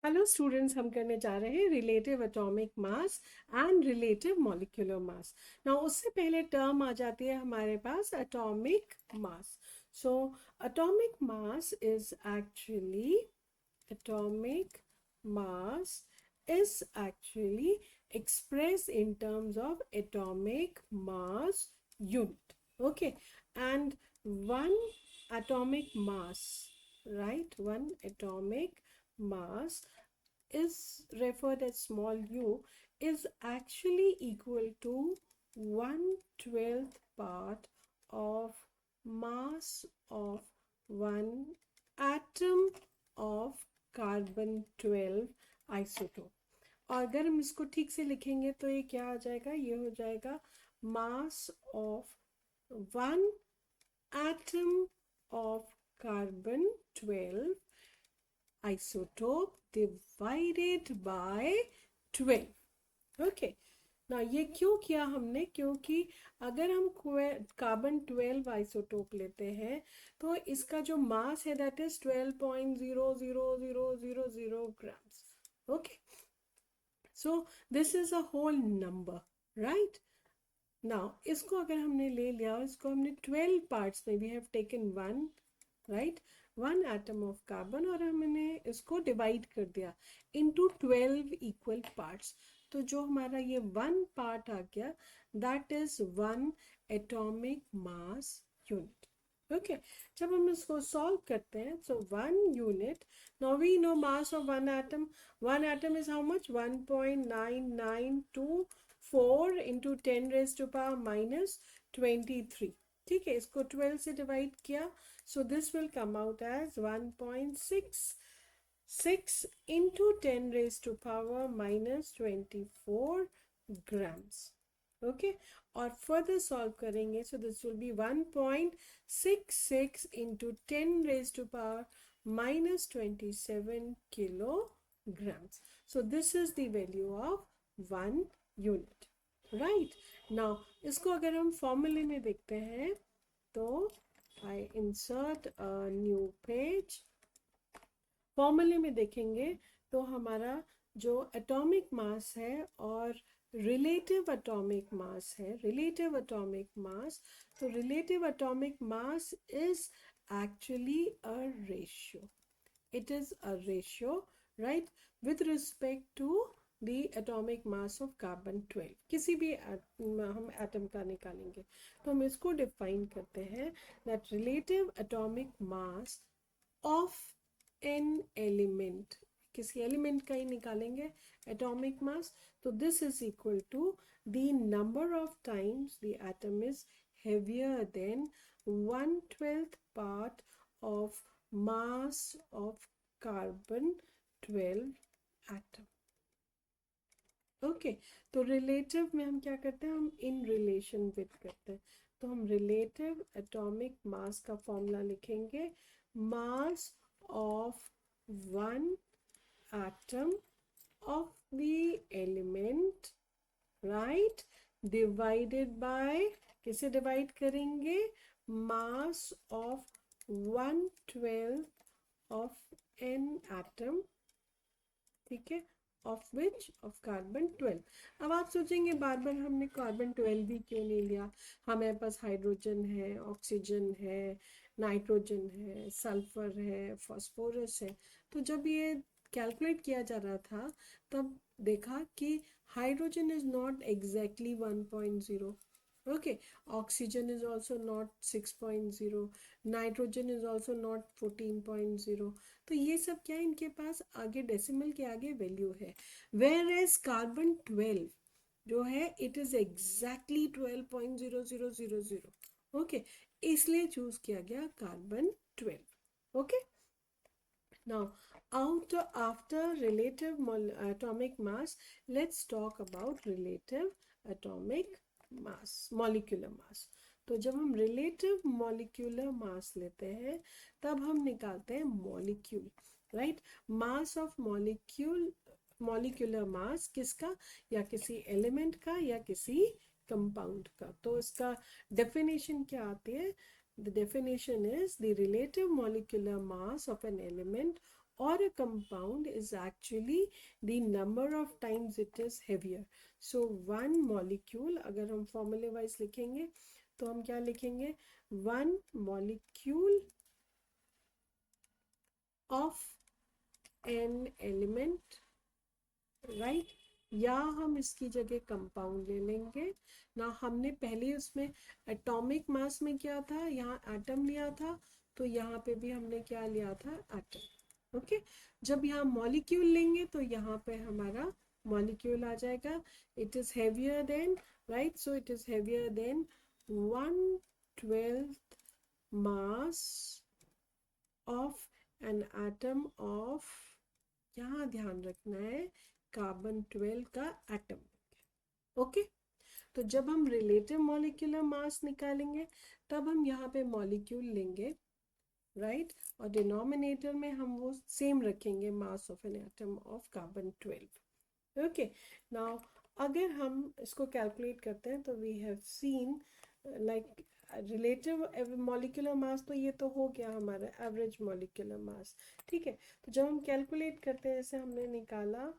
Hello students, हम करने जा रहे हैं relative atomic mass and relative molecular mass. ना उससे पहले टर्म आ जाती है हमारे पास atomic mass. So atomic mass is actually atomic mass is actually expressed in terms of atomic mass unit. Okay, and one atomic mass, right, one atomic mass is referred as small u, is actually equal to 1/12th part of mass of one atom of carbon 12 isotope. और अगर हम इसको ठीक से लिखेंगे तो ये क्या आ जाएगा, ये हो जाएगा mass of one atom of carbon 12 isotope divided by 12. Okay, ना ये क्यों किया हमने, क्योंकि अगर हम कार्बन 12 आइसोटोप लेते हैं तो इसका जो मास है that is 12.00000 grams. Okay, so this is a whole number, right. Now इसको अगर हमने ले लिया, इसको हमने 12 पार्ट्स में, we have taken one, right, one atom of carbon, और हमने इसको डिवाइड कर दिया इनटू 12 इक्वल पार्ट्स। तो जो हमारा ये वन पार्ट आ गया that is one atomic mass unit. Okay, जब हम इसको सॉल्व करते हैं so one unit, now we know mass of one atom is how much, 1.9924 into 10⁻⁻23। ठीक है, इसको 12 से डिवाइड किया, so this will come out as 1.66 into 10 raised to power minus 24 grams. Okay, और further solve करेंगे, so this will be 1.66 into 10 raised to power minus 27 kilograms. So this is the value of 1 unit, right? Now इसको अगर हम फॉर्मूले में देखते हैं तो I insert a new page। फॉर्मूले में देखेंगे तो हमारा जो एटॉमिक मास है और रिलेटिव एटॉमिक मास है, रिलेटिव एटॉमिक मास, तो relative atomic mass is actually a ratio, it is a ratio, right, with respect to the atomic mass of carbon 12। किसी भी हम एटम का निकालेंगे तो हम इसको डिफाइन करते हैं that relative atomic mass of an element, किसी एलिमेंट का ही निकालेंगे एटॉमिक मास, तो this is equal to the number of times the atom is heavier than 1/12th part of mass of carbon 12 atom। Okay, तो relative में हम क्या करते हैं, हम इन रिलेशन विथ करते हैं। तो हम रिलेटिव एटॉमिक मास का फॉर्मूला लिखेंगे, मास of one atom of the element, right, divided by, किसे डिवाइड करेंगे, mass of 1/12 of an atom, ठीक है, ऑफ विच, ऑफ कार्बन 12। अब आप सोचेंगे बार बार हमने कार्बन 12 भी क्यों नहीं लिया, हमारे पास हाइड्रोजन है, ऑक्सीजन है, नाइट्रोजन है, सल्फर है, फॉस्फोरस है। तो जब ये कैलकुलेट किया जा रहा था तब देखा कि hydrogen is not exactly 1.0, okay, oxygen is also not 6.0, nitrogen is also not 14.0। तो ये सब क्या है, इनके पास आगे डेसिमल के आगे वैल्यू है, वेयर एज कार्बन 12 जो है इट इज एग्जैक्टली 12.0000। ओके, इसलिए चूज किया गया carbon 12। Okay, now after relative atomic mass, let's talk about relative atomic mass, molecular mass। तो जब हम रिलेटिव मॉलिक्यूलर मास लेते हैं तब हम निकालते हैं molecule, right, mass of molecule, molecular mass किसका, या किसी एलिमेंट का या किसी कंपाउंड का। तो इसका डेफिनेशन क्या आती है, the definition is the relative molecular mass of an element or a compound is actually the number of times it is heavier. So one molecule, अगर हम formula wise लिखेंगे तो हम क्या लिखेंगे, one molecule of an element, right? या हम इसकी जगह कंपाउंड ले लेंगे ना, हमने पहले उसमें एटॉमिक मास में क्या था, यहाँ एटम लिया था, तो यहाँ पे भी हमने क्या लिया था, एटम। ओके, जब यहाँ मॉलिक्यूल लेंगे तो यहाँ पे हमारा मॉलिक्यूल आ जाएगा, it is heavier than, right, so it is heavier than 1/12 mass of an atom of, यहाँ ध्यान रखना है, कार्बन 12 का एटम। ओके, तो जब हम रिलेटिव मॉलिक्यूलर मास निकालेंगे तब हम यहाँ पे मॉलिक्यूल लेंगे, राइट, और डिनोमिनेटर में हम वो सेम रखेंगे, mass of an atom of carbon 12। Okay, now अगर हम इसको कैलकुलेट करते हैं तो we have seen like relative molecular mass, तो ये तो हो गया हमारा एवरेज मॉलिक्यूलर मास, ठीक है। तो जब हम कैलकुलेट करते हैं, जैसे हमने निकाला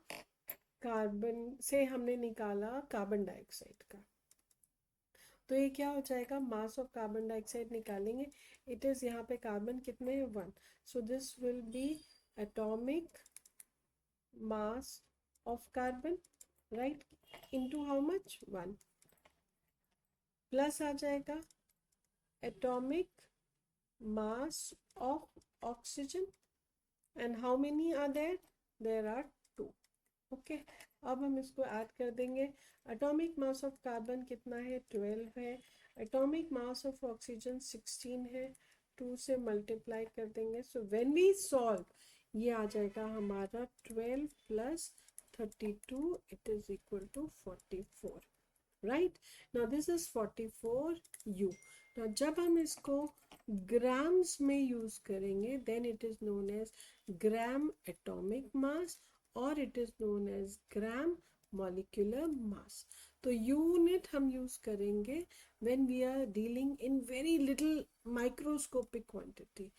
कार्बन से, हमने निकाला कार्बन डाइऑक्साइड का, तो ये क्या हो जाएगा, मास ऑफ कार्बन डाइऑक्साइड निकालेंगे, इट इज यहाँ पे कार्बन कितने हैं, 1, so this will be atomic mass of carbon, right, into how much, 1, plus आ जाएगा atomic mass of oxygen, and how many are there, there are 2। Okay, अब हम इसको ऐड कर देंगे, एटॉमिक मास ऑफ कार्बन कितना है, 12 है, एटॉमिक मास ऑफ ऑक्सीजन 16 है, 2 से मल्टीप्लाई कर देंगे, सो व्हेन वी सॉल्व ये आ जाएगा हमारा 12 plus 32, it is equal to 44, right. Now this is 44U। Now जब हम इसको ग्राम्स में यूज करेंगे then it is known as gram atomic mass, और it is known as gram molecular mass. तो यूनिट हम यूज करेंगे when we are dealing in very little microscopic quantity,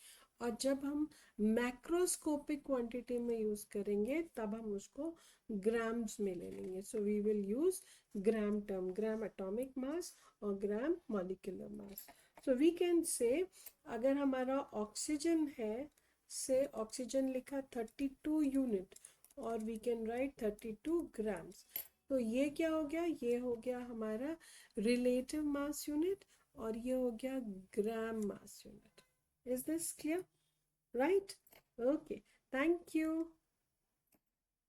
और जब हम मैक्रोस्कोपिक क्वांटिटी में यूज करेंगे तब हम उसको ग्राम्स में ले लेंगे। So we will use gram term, gram atomic mass और gram molecular mass. So we can say, अगर हमारा ऑक्सीजन है, से ऑक्सीजन लिखा 32 यूनिट, और वी कैन राइट 32 ग्राम्स, तो ये क्या हो गया, ये हो गया हमारा रिलेटिव मास यूनिट, और ये हो गया gram mass unit. Is this clear? Right? Okay. Thank you.